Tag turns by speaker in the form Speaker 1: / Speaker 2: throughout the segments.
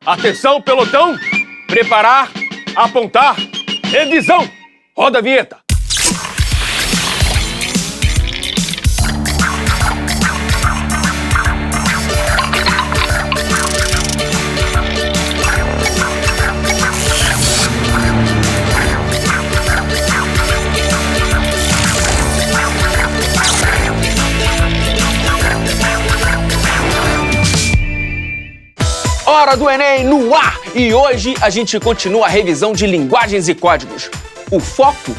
Speaker 1: Atenção, pelotão! Preparar, apontar, revisão! Roda a vinheta! Hora do Enem no ar! E hoje a gente continua a revisão de linguagens e códigos. O foco?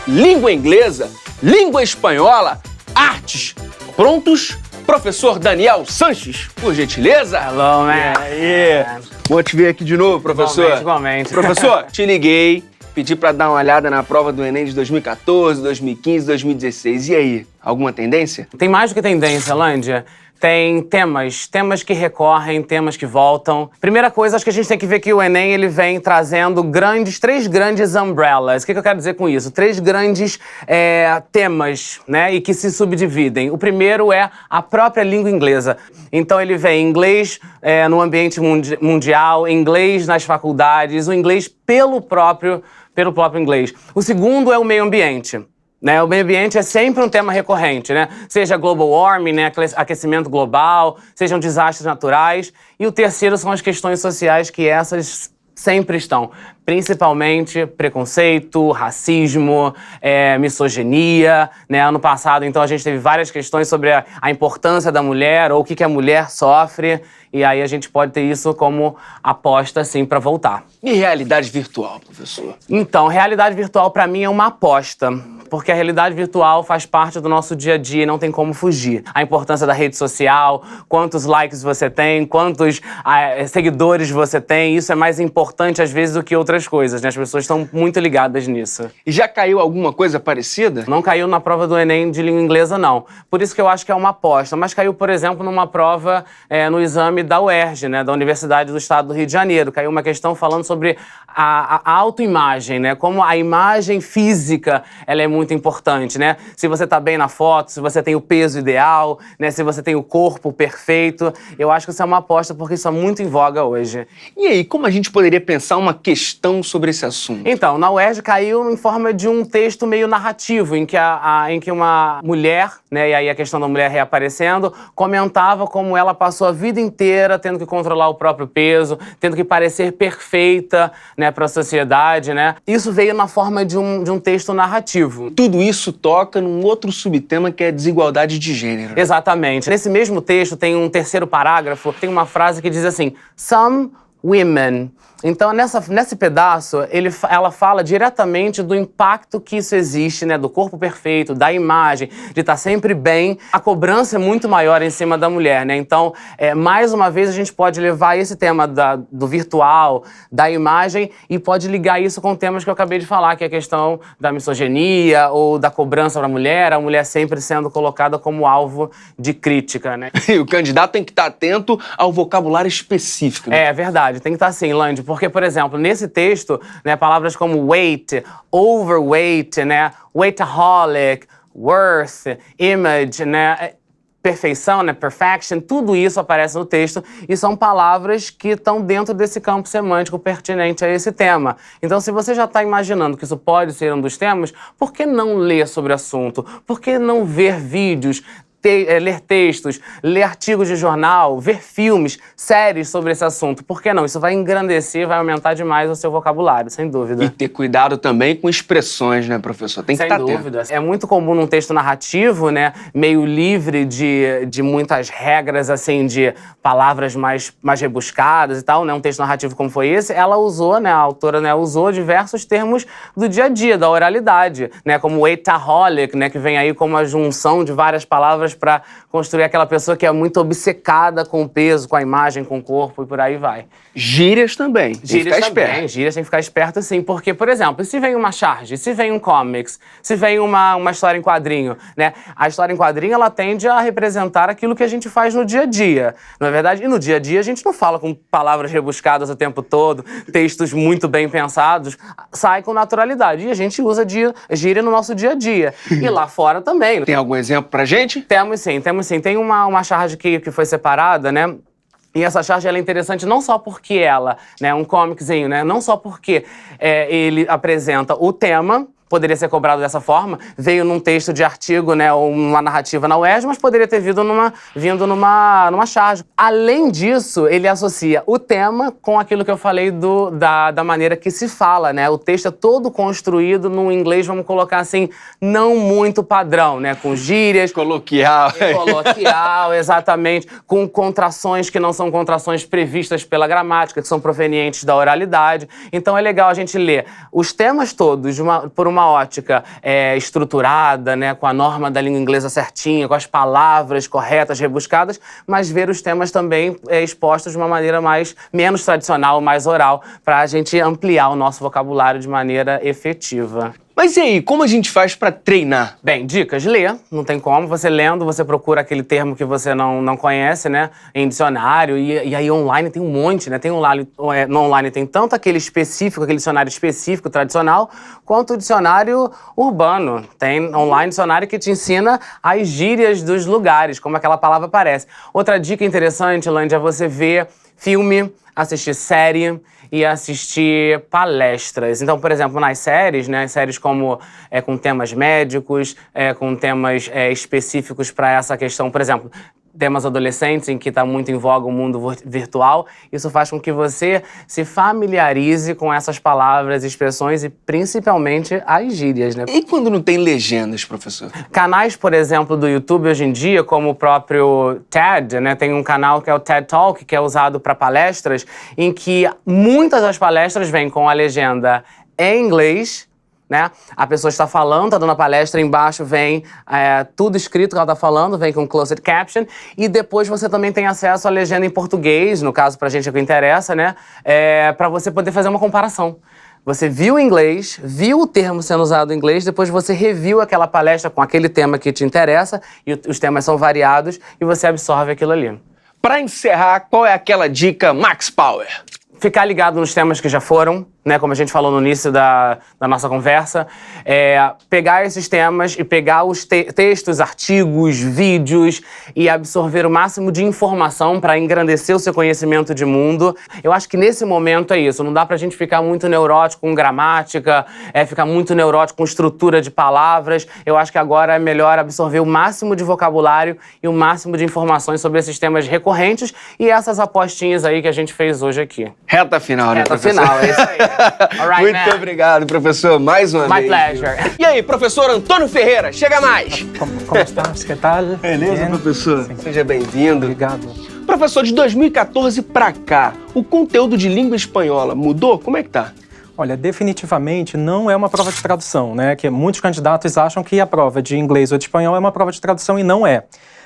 Speaker 1: Língua inglesa, língua espanhola, artes. Prontos? Professor Daniel Sanches, por gentileza?
Speaker 2: Hello, man.
Speaker 1: E aí? Bom te ver aqui de novo, professor.
Speaker 2: Igualmente.
Speaker 1: Professor, te liguei, pedi pra dar uma olhada na prova do Enem de 2014, 2015, 2016. E aí, alguma tendência?
Speaker 2: Tem mais do que tendência, Lândia. Tem temas que recorrem, temas que voltam. Primeira coisa, acho que a gente tem que ver que o Enem ele vem trazendo três grandes umbrellas. O que eu quero dizer com isso? Três grandes temas, né, e que se subdividem. O primeiro é a própria língua inglesa. Então ele vem inglês no ambiente mundial, inglês nas faculdades, o inglês pelo próprio inglês. O segundo é o meio ambiente. Né, o meio ambiente é sempre um tema recorrente, né? Seja global warming, né, aquecimento global, sejam desastres naturais. E o terceiro são as questões sociais, que essas sempre estão. Principalmente preconceito, racismo, misoginia. Né? Ano passado, então, a gente teve várias questões sobre a importância da mulher ou o que a mulher sofre. E aí a gente pode ter isso como aposta, sim, para voltar.
Speaker 1: E realidade virtual, professor?
Speaker 2: Então, realidade virtual, para mim, é uma aposta. Porque a realidade virtual faz parte do nosso dia a dia e não tem como fugir. A importância da rede social, quantos likes você tem, quantos seguidores você tem, isso é mais importante, às vezes, do que outras coisas, né? As pessoas estão muito ligadas nisso.
Speaker 1: E já caiu alguma coisa parecida?
Speaker 2: Não caiu na prova do Enem de língua inglesa, não. Por isso que eu acho que é uma aposta. Mas caiu, por exemplo, numa prova no exame da UERJ, né? Da Universidade do Estado do Rio de Janeiro. Caiu uma questão falando sobre a autoimagem, né? Como a imagem física, ela é muito importante, né? Se você tá bem na foto, se você tem o peso ideal, né? Se você tem o corpo perfeito. Eu acho que isso é uma aposta porque isso é muito em voga hoje.
Speaker 1: E aí, como a gente poderia pensar uma questão sobre esse assunto?
Speaker 2: Então, na UERJ caiu em forma de um texto meio narrativo, em que uma mulher, né? E aí a questão da mulher reaparecendo, comentava como ela passou a vida inteira tendo que controlar o próprio peso, tendo que parecer perfeita, né? Para a sociedade, né? Isso veio na forma de um texto narrativo.
Speaker 1: Tudo isso toca num outro subtema que é a desigualdade de gênero.
Speaker 2: Exatamente. Nesse mesmo texto tem um terceiro parágrafo, tem uma frase que diz assim: Some women. Então, nesse pedaço, ela fala diretamente do impacto que isso existe, né? Do corpo perfeito, da imagem, de estar sempre bem. A cobrança é muito maior em cima da mulher, né? Então, mais uma vez, a gente pode levar esse tema do virtual, da imagem, e pode ligar isso com temas que eu acabei de falar, que é a questão da misoginia ou da cobrança para a mulher sempre sendo colocada como alvo de crítica, né?
Speaker 1: E o candidato tem que estar atento ao vocabulário específico. Né?
Speaker 2: É verdade, tem que estar assim, Lândia. Porque, por exemplo, nesse texto, né, palavras como weight, overweight, né, weightaholic, worth, image, né, perfeição, né, perfection, tudo isso aparece no texto e são palavras que estão dentro desse campo semântico pertinente a esse tema. Então, se você já está imaginando que isso pode ser um dos temas, por que não ler sobre o assunto? Por que não ver vídeos? Ler textos, ler artigos de jornal, ver filmes, séries sobre esse assunto. Por que não? Isso vai engrandecer, vai aumentar demais o seu vocabulário, sem dúvida.
Speaker 1: E ter cuidado também com expressões, né, professor? Tem que estar atento.
Speaker 2: Sem dúvida. É muito comum num texto narrativo, né, meio livre de muitas regras, assim, de palavras mais rebuscadas e tal, né, um texto narrativo como foi esse, ela usou, né, a autora, né, usou diversos termos do dia a dia, da oralidade, né, como weightaholic, né, que vem aí como a junção de várias palavras para construir aquela pessoa que é muito obcecada com o peso, com a imagem, com o corpo e por aí vai.
Speaker 1: Gírias também.
Speaker 2: Gírias também. Gírias tem que ficar esperto, sim. Porque, por exemplo, se vem uma charge, se vem um comics, se vem uma história em quadrinho, né? A história em quadrinho, ela tende a representar aquilo que a gente faz no dia a dia. Não é verdade? E no dia a dia a gente não fala com palavras rebuscadas o tempo todo, textos muito bem pensados, sai com naturalidade. E a gente usa gíria no nosso dia a dia. E lá fora também.
Speaker 1: Tem algum exemplo pra gente?
Speaker 2: Temos sim. Tem uma charge que foi separada, né? E essa charge ela é interessante não só porque ela, né, um comiczinho, né, não só porque ele apresenta o tema, poderia ser cobrado dessa forma, veio num texto de artigo, né, ou uma narrativa na UERJ, mas poderia ter vindo numa charge. Além disso, ele associa o tema com aquilo que eu falei da maneira que se fala, né? O texto é todo construído num inglês, vamos colocar assim, não muito padrão, né? Com gírias.
Speaker 1: Coloquial.
Speaker 2: Coloquial, exatamente. Com contrações que não são contrações previstas pela gramática, que são provenientes da oralidade. Então é legal a gente ler os temas todos por uma ótica estruturada, né, com a norma da língua inglesa certinha, com as palavras corretas, rebuscadas, mas ver os temas também expostos de uma maneira menos tradicional, mais oral, para a gente ampliar o nosso vocabulário de maneira efetiva.
Speaker 1: Mas e aí, como a gente faz pra treinar?
Speaker 2: Bem, dicas, ler, não tem como. Você lendo, você procura aquele termo que você não conhece, né, em dicionário, e aí online tem um monte, né, no online tem tanto aquele específico, aquele dicionário específico, tradicional, quanto o dicionário urbano. Tem online dicionário que te ensina as gírias dos lugares, como aquela palavra aparece. Outra dica interessante, Lândia, é você ver filme, assistir série e assistir palestras. Então, por exemplo, nas séries, né, séries como com temas médicos, com temas específicos para essa questão, por exemplo, temas adolescentes, em que está muito em voga o mundo virtual, isso faz com que você se familiarize com essas palavras, expressões e principalmente as gírias, né?
Speaker 1: E quando não tem legendas, professor?
Speaker 2: Canais, por exemplo, do YouTube hoje em dia, como o próprio TED, né? Tem um canal que é o TED Talk, que é usado para palestras, em que muitas das palestras vêm com a legenda em inglês, né? A pessoa está falando, está dando a palestra, embaixo vem tudo escrito que ela está falando, vem com closed caption, e depois você também tem acesso à legenda em português, no caso pra gente é o que interessa, né? Para você poder fazer uma comparação. Você viu o inglês, viu o termo sendo usado em inglês, depois você reviu aquela palestra com aquele tema que te interessa, e os temas são variados, e você absorve aquilo ali.
Speaker 1: Pra encerrar, qual é aquela dica Max Power?
Speaker 2: Ficar ligado nos temas que já foram, né, como a gente falou no início da nossa conversa, pegar esses temas e pegar os textos, artigos, vídeos e absorver o máximo de informação para engrandecer o seu conhecimento de mundo. Eu acho que nesse momento é isso, não dá pra gente ficar muito neurótico com gramática, ficar muito neurótico com estrutura de palavras. Eu acho que agora é melhor absorver o máximo de vocabulário e o máximo de informações sobre esses temas recorrentes e essas apostinhas aí que a gente fez hoje aqui.
Speaker 1: Reta final, né, professor?
Speaker 2: Reta final, é isso aí. Right,
Speaker 1: Muito obrigado, professor, mais uma vez.
Speaker 2: My pleasure.
Speaker 1: E aí, professor Antônio Ferreira, chega mais!
Speaker 3: Como estás? Que tal?
Speaker 1: Beleza,
Speaker 3: Bien?
Speaker 1: professor?
Speaker 3: Sim.
Speaker 1: Seja bem-vindo.
Speaker 3: Obrigado.
Speaker 1: Professor, de 2014 pra cá, o conteúdo de língua espanhola mudou? Como é que tá?
Speaker 3: Olha, definitivamente não é uma prova de tradução, né? Que muitos candidatos acham que a prova de inglês ou de espanhol é uma prova de tradução e não é.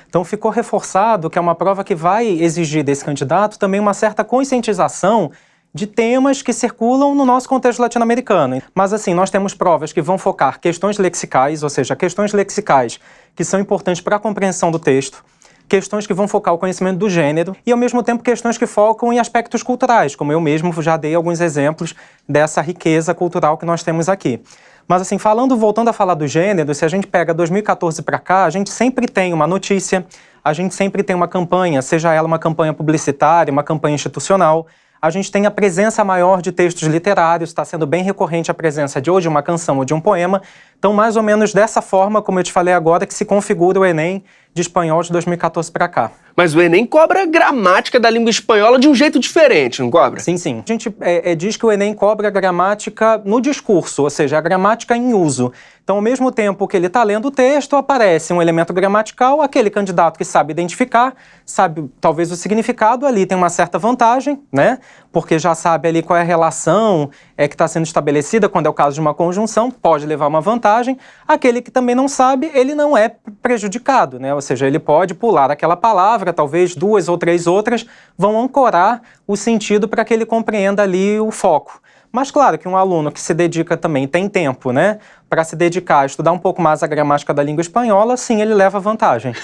Speaker 3: Então ficou reforçado que é uma prova que vai exigir desse candidato também uma certa conscientização de temas que circulam no nosso contexto latino-americano. Mas assim, nós temos provas que vão focar questões lexicais, ou seja, questões lexicais que são importantes para a compreensão do texto, questões que vão focar o conhecimento do gênero e, ao mesmo tempo, questões que focam em aspectos culturais, como eu mesmo já dei alguns exemplos dessa riqueza cultural que nós temos aqui. Mas assim, voltando a falar do gênero, se a gente pega 2014 para cá, a gente sempre tem uma notícia, a gente sempre tem uma campanha, seja ela uma campanha publicitária, uma campanha institucional. A gente tem a presença maior de textos literários, está sendo bem recorrente a presença de ou de uma canção ou de um poema. Então, mais ou menos dessa forma, como eu te falei agora, que se configura o Enem de espanhol de 2014 para cá.
Speaker 1: Mas o Enem cobra gramática da língua espanhola de um jeito diferente, não cobra?
Speaker 3: Sim, sim. A gente diz que o Enem cobra a gramática no discurso, ou seja, a gramática em uso. Então, ao mesmo tempo que ele está lendo o texto, aparece um elemento gramatical, aquele candidato que sabe identificar, sabe talvez o significado, ali tem uma certa vantagem, né? Porque já sabe ali qual é a relação que está sendo estabelecida, quando é o caso de uma conjunção, pode levar uma vantagem. Aquele que também não sabe, ele não é prejudicado, né? Ou seja, ele pode pular aquela palavra, talvez 2 ou 3 outras vão ancorar o sentido para que ele compreenda ali o foco. Mas claro que um aluno que se dedica também, tem tempo, né, para se dedicar a estudar um pouco mais a gramática da língua espanhola, sim, ele leva vantagem.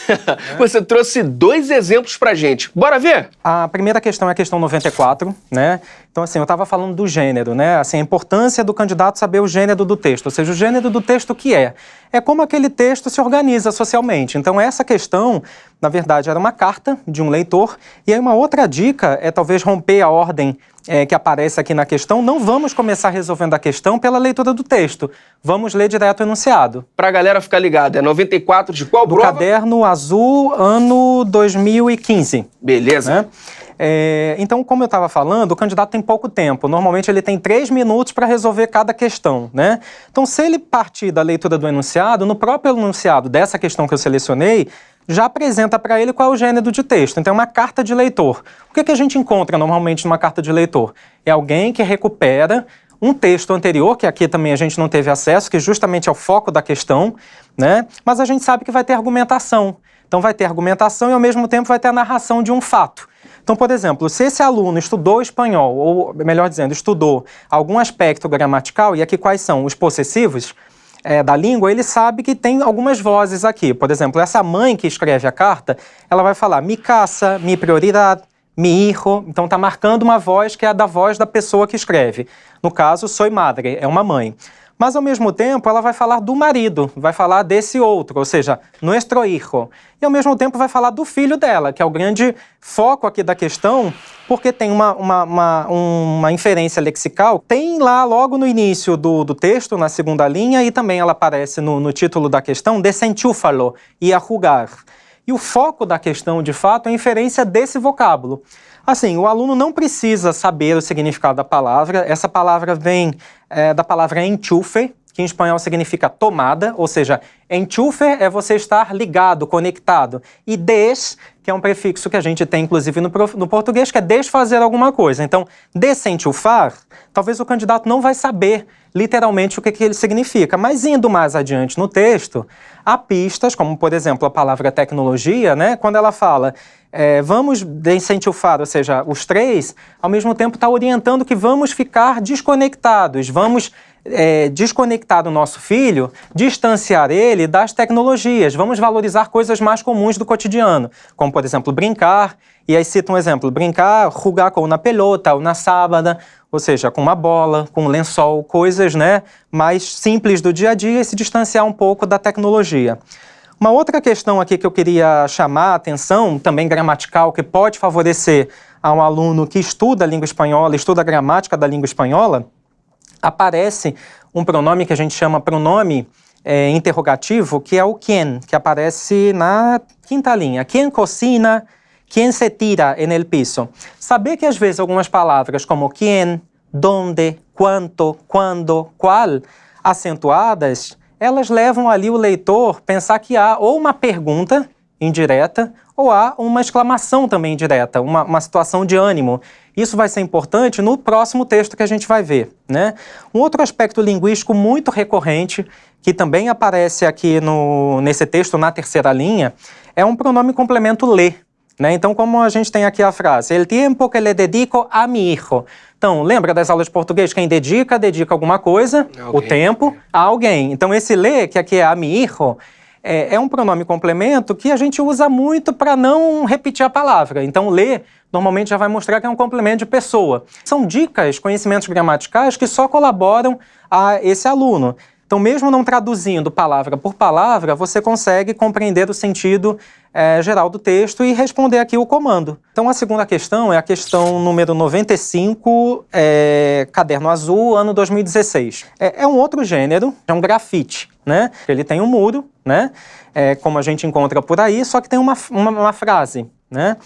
Speaker 1: Você trouxe 2 exemplos pra gente. Bora ver?
Speaker 3: A primeira questão é a questão 94, né? Então, assim, eu estava falando do gênero, né? Assim, a importância do candidato saber o gênero do texto, ou seja, o gênero do texto que é. É como aquele texto se organiza socialmente. Então, essa questão, na verdade, era uma carta de um leitor. E aí, uma outra dica é talvez romper a ordem que aparece aqui na questão. Não vamos começar resolvendo a questão pela leitura do texto. Vamos ler direto o enunciado.
Speaker 1: Pra galera ficar ligada, é 94 de qual
Speaker 3: Do
Speaker 1: prova?
Speaker 3: Caderno Azul, ano 2015.
Speaker 1: Beleza.
Speaker 3: Né? Então, como eu estava falando, o candidato tem pouco tempo. Normalmente ele tem 3 minutos para resolver cada questão, né? Então, se ele partir da leitura do enunciado, no próprio enunciado dessa questão que eu selecionei, já apresenta para ele qual é o gênero de texto. Então, é uma carta de leitor. O que a gente encontra normalmente numa carta de leitor? É alguém que recupera um texto anterior, que aqui também a gente não teve acesso, que justamente é o foco da questão, né? Mas a gente sabe que vai ter argumentação. Então, vai ter argumentação e, ao mesmo tempo, vai ter a narração de um fato. Então, por exemplo, se esse aluno estudou espanhol, ou melhor dizendo, estudou algum aspecto gramatical, e aqui quais são os possessivos da língua, ele sabe que tem algumas vozes aqui. Por exemplo, essa mãe que escreve a carta, ela vai falar mi casa, mi prioridade, mi hijo. Então, está marcando uma voz que é a da voz da pessoa que escreve. No caso, soy madre, é uma mãe. Mas, ao mesmo tempo, ela vai falar do marido, vai falar desse outro, ou seja, nuestro hijo. E, ao mesmo tempo, vai falar do filho dela, que é o grande foco aqui da questão, porque tem uma inferência lexical. Tem lá, logo no início do texto, na segunda linha, e também ela aparece no título da questão, desenchúfalo e a jugar. E o foco da questão, de fato, é a inferência desse vocábulo. Assim, o aluno não precisa saber o significado da palavra. Essa palavra vem da palavra enchufe, que em espanhol significa tomada, ou seja, enchufe é você estar ligado, conectado. E des, que é um prefixo que a gente tem, inclusive, no português, que é desfazer alguma coisa. Então, desenchufar, talvez o candidato não vai saber literalmente o que ele significa. Mas indo mais adiante no texto, há pistas, como, por exemplo, a palavra tecnologia, né? Quando ela fala vamos desenchufar, ou seja, os 3, ao mesmo tempo está orientando que vamos ficar desconectados, vamos desconectar do nosso filho, distanciar ele das tecnologias, vamos valorizar coisas mais comuns do cotidiano, como, por exemplo, brincar, e aí cita um exemplo, brincar, jugar com uma pelota ou na sábada, ou seja, com uma bola, com um lençol, coisas, né, mais simples do dia a dia e se distanciar um pouco da tecnologia. Uma outra questão aqui que eu queria chamar a atenção, também gramatical, que pode favorecer a um aluno que estuda a língua espanhola, estuda a gramática da língua espanhola, aparece um pronome que a gente chama pronome interrogativo, que é o quien, que aparece na quinta linha. Quien cocina, quien se tira en el piso. Saber que às vezes algumas palavras como quien, donde, quanto, quando, qual, acentuadas, elas levam ali o leitor a pensar que há ou uma pergunta indireta ou há uma exclamação também indireta, uma situação de ânimo. Isso vai ser importante no próximo texto que a gente vai ver, né? Um outro aspecto linguístico muito recorrente, que também aparece aqui nesse texto, na terceira linha, é um pronome complemento le. Né? Então, como a gente tem aqui a frase, el tiempo que le dedico a mi hijo. Então, lembra das aulas de português? Quem dedica alguma coisa, o tempo, a alguém. Então, esse le, que aqui é a mi hijo, é um pronome complemento que a gente usa muito para não repetir a palavra. Então, le, normalmente já vai mostrar que é um complemento de pessoa. São dicas, conhecimentos gramaticais que só colaboram a esse aluno. Então, mesmo não traduzindo palavra por palavra, você consegue compreender o sentido geral do texto e responder aqui o comando. Então, a segunda questão é a questão número 95, Caderno Azul, ano 2016. É um outro gênero, é um grafite, né? Ele tem um muro, né? Como a gente encontra por aí, só que tem uma frase, né?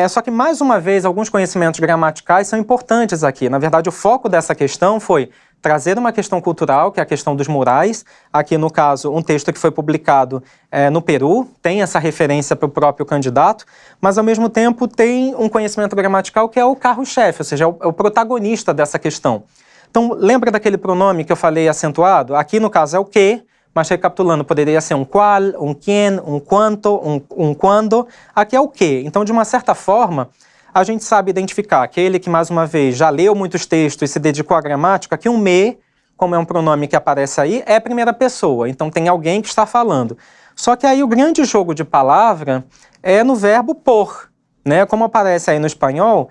Speaker 3: Só que, mais uma vez, alguns conhecimentos gramaticais são importantes aqui. Na verdade, o foco dessa questão foi trazer uma questão cultural, que é a questão dos murais. Aqui, no caso, um texto que foi publicado no Peru, tem essa referência para o próprio candidato, mas, ao mesmo tempo, tem um conhecimento gramatical que é o carro-chefe, ou seja, é o protagonista dessa questão. Então, lembra daquele pronome que eu falei acentuado? Aqui, no caso, é o que, mas recapitulando, poderia ser um qual, um quien, um quanto, um quando. Aqui é o que. Então, de uma certa forma, a gente sabe identificar aquele que, mais uma vez, já leu muitos textos e se dedicou à gramática, que um me como é um pronome que aparece aí, é primeira pessoa, então tem alguém que está falando. Só que aí o grande jogo de palavra é no verbo por, né? Como aparece aí no espanhol,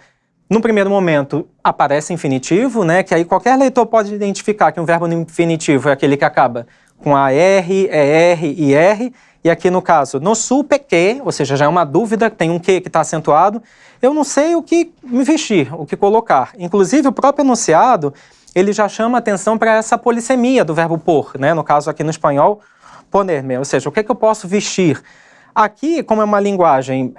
Speaker 3: no primeiro momento aparece infinitivo, né? Que aí qualquer leitor pode identificar que um verbo no infinitivo é aquele que acaba com AR, ER e R, e aqui no caso, no supe que, ou seja, já é uma dúvida, tem um que está acentuado, eu não sei o que me vestir, o que colocar. Inclusive o próprio enunciado, ele já chama atenção para essa polissemia do verbo por, né? No caso aqui no espanhol, ponerme, ou seja, o que é que eu posso vestir? Aqui, como é uma linguagem,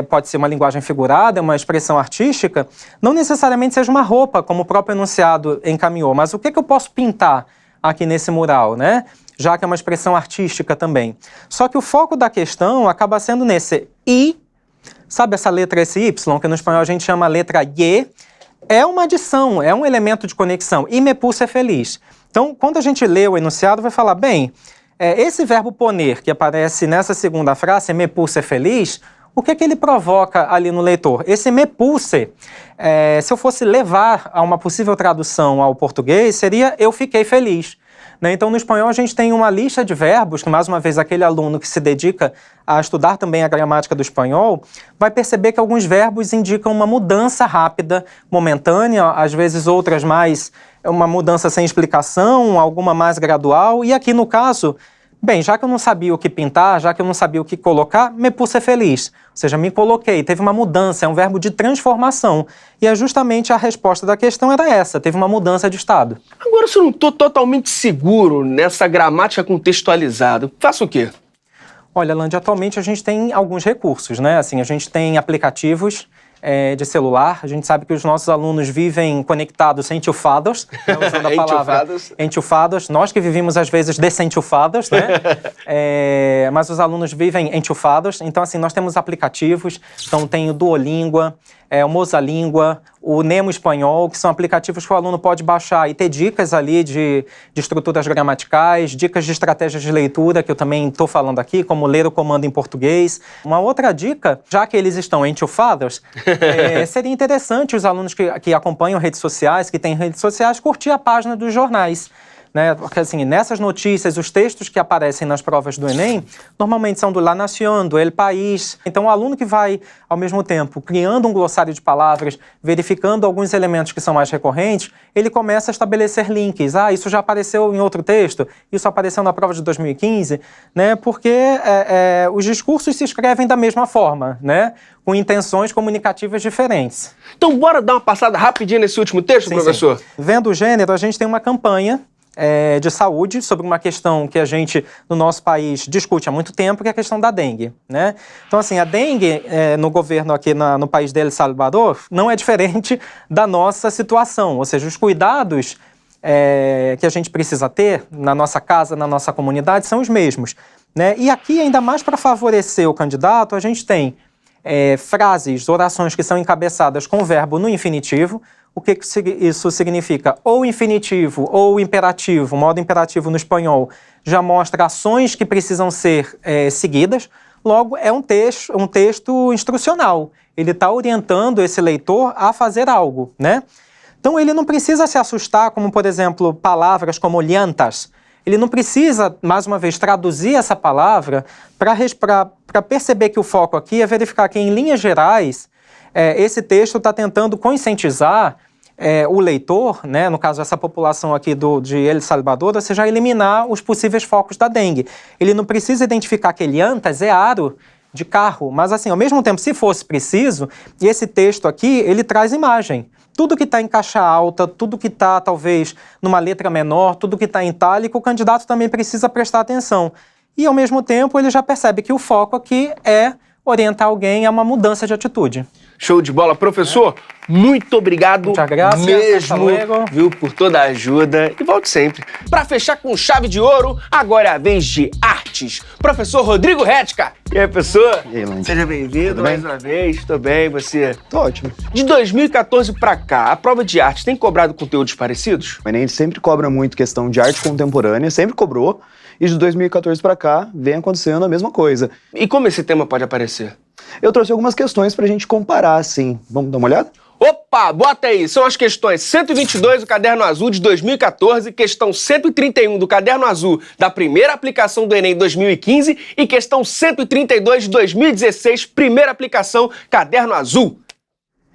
Speaker 3: pode ser uma linguagem figurada, é uma expressão artística, não necessariamente seja uma roupa, como o próprio enunciado encaminhou, mas o que é que eu posso pintar aqui nesse mural, né? Já que é uma expressão artística também. Só que o foco da questão acaba sendo nesse I, sabe essa letra, esse Y, que no espanhol a gente chama a letra Y, é uma adição, é um elemento de conexão, e me pus é feliz. Então, quando a gente lê o enunciado, vai falar, bem, esse verbo poner, que aparece nessa segunda frase, me pus é feliz, o que é que ele provoca ali no leitor? Esse me puse, se eu fosse levar a uma possível tradução ao português, seria eu fiquei feliz. Né? Então, no espanhol, a gente tem uma lista de verbos, que mais uma vez aquele aluno que se dedica a estudar também a gramática do espanhol, vai perceber que alguns verbos indicam uma mudança rápida, momentânea, às vezes outras mais, uma mudança sem explicação, alguma mais gradual, e aqui no caso, bem, já que eu não sabia o que pintar, já que eu não sabia o que colocar, me pus feliz. Ou seja, me coloquei, teve uma mudança, é um verbo de transformação. E é justamente a resposta da questão era essa, teve uma mudança de estado.
Speaker 1: Agora, se eu não estou totalmente seguro nessa gramática contextualizada, faço o quê?
Speaker 3: Olha, Landi, atualmente a gente tem alguns recursos, né? Assim, a gente tem aplicativos de celular. A gente sabe que os nossos alunos vivem conectados, enchufados, né, usando a palavra enchufados. Nós que vivemos, às vezes, desenchufados, né? Mas os alunos vivem enchufados. Então, assim, nós temos aplicativos. Então, tem o Duolíngua, o Mosalíngua, o Nemo Espanhol, que são aplicativos que o aluno pode baixar e ter dicas ali de estruturas gramaticais, dicas de estratégias de leitura, que eu também estou falando aqui, como ler o comando em português. Uma outra dica, já que eles estão enchufados, seria interessante os alunos que acompanham redes sociais, que têm redes sociais, curtir a página dos jornais. Né? Porque, assim, nessas notícias, os textos que aparecem nas provas do Enem, normalmente são do La Nación, do El País. Então, o aluno que vai, ao mesmo tempo, criando um glossário de palavras, verificando alguns elementos que são mais recorrentes, ele começa a estabelecer links. Ah, isso já apareceu em outro texto, isso apareceu na prova de 2015, né? Porque os discursos se escrevem da mesma forma, né? Com intenções comunicativas diferentes.
Speaker 1: Então, bora dar uma passada rapidinho nesse último texto, sim, professor?
Speaker 3: Sim. Vendo o gênero, a gente tem uma campanha de saúde, sobre uma questão que a gente, no nosso país, discute há muito tempo, que é a questão da dengue, né? Então, assim, a dengue no governo aqui no país de El Salvador não é diferente da nossa situação, ou seja, os cuidados que a gente precisa ter na nossa casa, na nossa comunidade, são os mesmos, né? E aqui, ainda mais para favorecer o candidato, a gente tem frases, orações que são encabeçadas com o verbo no infinitivo. O que isso significa? Ou infinitivo ou imperativo, o modo imperativo no espanhol, já mostra ações que precisam ser seguidas. Logo, é um texto instrucional. Ele está orientando esse leitor a fazer algo, né? Então, ele não precisa se assustar, como, por exemplo, palavras como llantas. Ele não precisa, mais uma vez, traduzir essa palavra para perceber que o foco aqui é verificar que, em linhas gerais, esse texto está tentando conscientizar o leitor, né, no caso essa população aqui de El Salvador, ou seja, eliminar os possíveis focos da dengue. Ele não precisa identificar que llantas é aro de carro, mas assim, ao mesmo tempo, se fosse preciso, e esse texto aqui, ele traz imagem. Tudo que está em caixa alta, tudo que está, talvez, numa letra menor, tudo que está em itálico, o candidato também precisa prestar atenção. E, ao mesmo tempo, ele já percebe que o foco aqui é orientar alguém a uma mudança de atitude.
Speaker 1: Show de bola. Professor, muito obrigado mesmo, viu, por toda a ajuda. E volte sempre. Para fechar com chave de ouro, agora é a vez de artes. Professor Rodrigo Retka. E aí, professor?
Speaker 4: E aí, Landi?
Speaker 1: Seja bem-vindo mais uma vez. Tô bem, você?
Speaker 4: Tô ótimo.
Speaker 1: De 2014 pra cá, a prova de arte tem cobrado conteúdos parecidos?
Speaker 4: O Enem sempre cobra muito questão de arte contemporânea, sempre cobrou. E de 2014 pra cá, vem acontecendo a mesma coisa.
Speaker 1: E como esse tema pode aparecer?
Speaker 4: Eu trouxe algumas questões pra gente comparar, assim. Vamos dar uma olhada?
Speaker 1: Opa, bota aí, são as questões 122 do Caderno Azul de 2014, questão 131 do Caderno Azul da primeira aplicação do Enem 2015 e questão 132 de 2016, primeira aplicação Caderno Azul.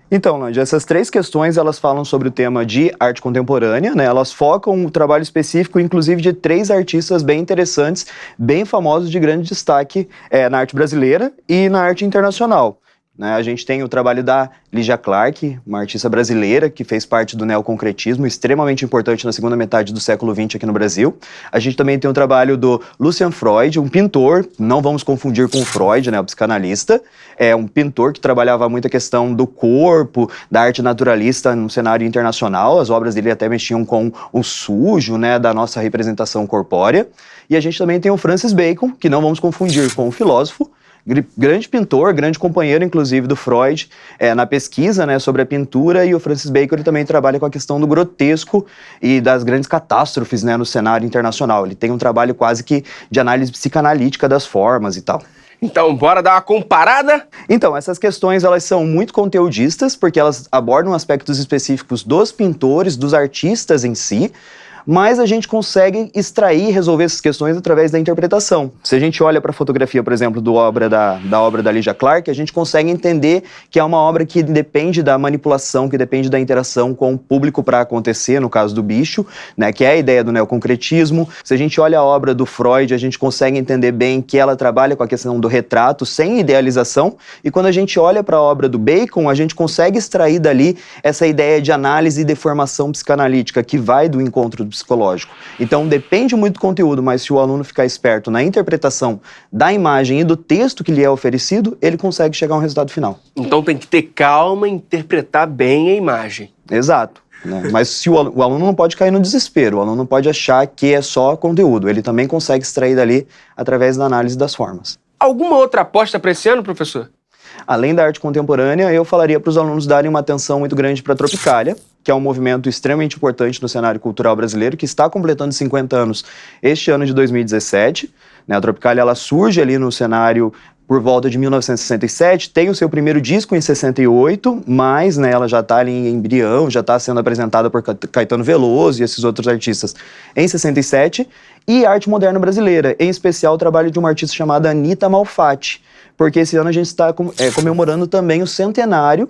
Speaker 4: Então, Lange, essas 3 questões, elas falam sobre o tema de arte contemporânea, né? Elas focam um trabalho específico, inclusive, de 3 artistas bem interessantes, bem famosos, de grande destaque na arte brasileira e na arte internacional. Né? A gente tem o trabalho da Lygia Clark, uma artista brasileira que fez parte do neoconcretismo, extremamente importante na segunda metade do século XX aqui no Brasil. A gente também tem o trabalho do Lucian Freud, um pintor, não vamos confundir com o Freud, né, o psicanalista. É um pintor que trabalhava muito a questão do corpo, da arte naturalista no cenário internacional. As obras dele até mexiam com o sujo, né, da nossa representação corpórea. E a gente também tem o Francis Bacon, que não vamos confundir com o filósofo, grande pintor, grande companheiro, inclusive, do Freud na pesquisa, né, sobre a pintura, e o Francis Bacon ele também trabalha com a questão do grotesco e das grandes catástrofes, né, no cenário internacional. Ele tem um trabalho quase que de análise psicanalítica das formas e tal.
Speaker 1: Então, bora dar uma comparada?
Speaker 4: Então, essas questões, elas são muito conteudistas, porque elas abordam aspectos específicos dos pintores, dos artistas em si, mas a gente consegue extrair e resolver essas questões através da interpretação. Se a gente olha para a fotografia, por exemplo, da obra da Lygia Clark, a gente consegue entender que é uma obra que depende da manipulação, que depende da interação com o público para acontecer, no caso do bicho, né, que é a ideia do neoconcretismo. Se a gente olha a obra do Freud, a gente consegue entender bem que ela trabalha com a questão do retrato sem idealização, e quando a gente olha para a obra do Bacon, a gente consegue extrair dali essa ideia de análise e deformação psicanalítica que vai do encontro do psicológico. Então depende muito do conteúdo, mas se o aluno ficar esperto na interpretação da imagem e do texto que lhe é oferecido, ele consegue chegar a um resultado final.
Speaker 1: Então tem que ter calma e interpretar bem a imagem.
Speaker 4: Exato. Né? Mas se o aluno não pode cair no desespero, o aluno não pode achar que é só conteúdo, ele também consegue extrair dali através da análise das formas.
Speaker 1: Alguma outra aposta para esse ano, professor?
Speaker 4: Além da arte contemporânea, eu falaria para os alunos darem uma atenção muito grande para a Tropicália, que é um movimento extremamente importante no cenário cultural brasileiro, que está completando 50 anos este ano de 2017. Né? A Tropicália ela surge ali no cenário por volta de 1967, tem o seu primeiro disco em 68, mas né, ela já está ali em embrião, já está sendo apresentada por Caetano Veloso e esses outros artistas em 67, e arte moderna brasileira, em especial o trabalho de uma artista chamada Anita Malfatti, porque esse ano a gente está comemorando também o centenário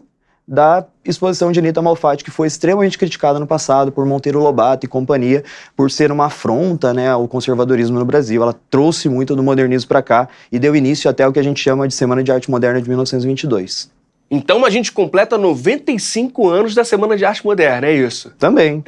Speaker 4: da exposição de Anita Malfatti, que foi extremamente criticada no passado por Monteiro Lobato e companhia, por ser uma afronta, né, ao conservadorismo no Brasil. Ela trouxe muito do modernismo para cá e deu início até o que a gente chama de Semana de Arte Moderna de 1922.
Speaker 1: Então a gente completa 95 anos da Semana de Arte Moderna, é isso?
Speaker 4: Também.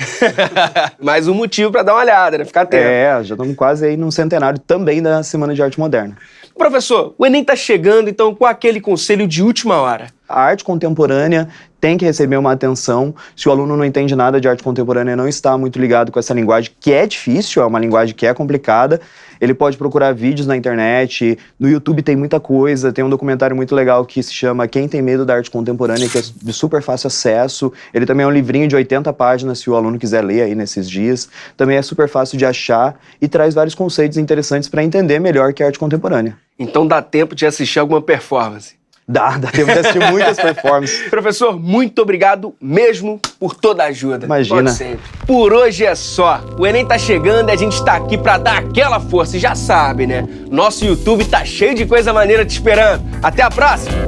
Speaker 1: Mais um motivo para dar uma olhada, né? Ficar atento.
Speaker 4: Já estamos quase aí num centenário também da Semana de Arte Moderna.
Speaker 1: Professor, o Enem está chegando, então qual aquele conselho de última hora?
Speaker 4: A arte contemporânea tem que receber uma atenção. Se o aluno não entende nada de arte contemporânea, não está muito ligado com essa linguagem, que é difícil, é uma linguagem que é complicada, ele pode procurar vídeos na internet, no YouTube tem muita coisa, tem um documentário muito legal que se chama Quem Tem Medo da Arte Contemporânea, que é de super fácil acesso. Ele também é um livrinho de 80 páginas, se o aluno quiser ler aí nesses dias. Também é super fácil de achar e traz vários conceitos interessantes para entender melhor que a arte contemporânea.
Speaker 1: Então dá tempo de assistir alguma performance?
Speaker 4: Dá tempo de assistir muitas performances.
Speaker 1: Professor, muito obrigado mesmo por toda a ajuda.
Speaker 4: Imagina.
Speaker 1: Pode sempre. Por hoje é só. O Enem tá chegando e a gente tá aqui pra dar aquela força. E já sabe, né? Nosso YouTube tá cheio de coisa maneira te esperando. Até a próxima!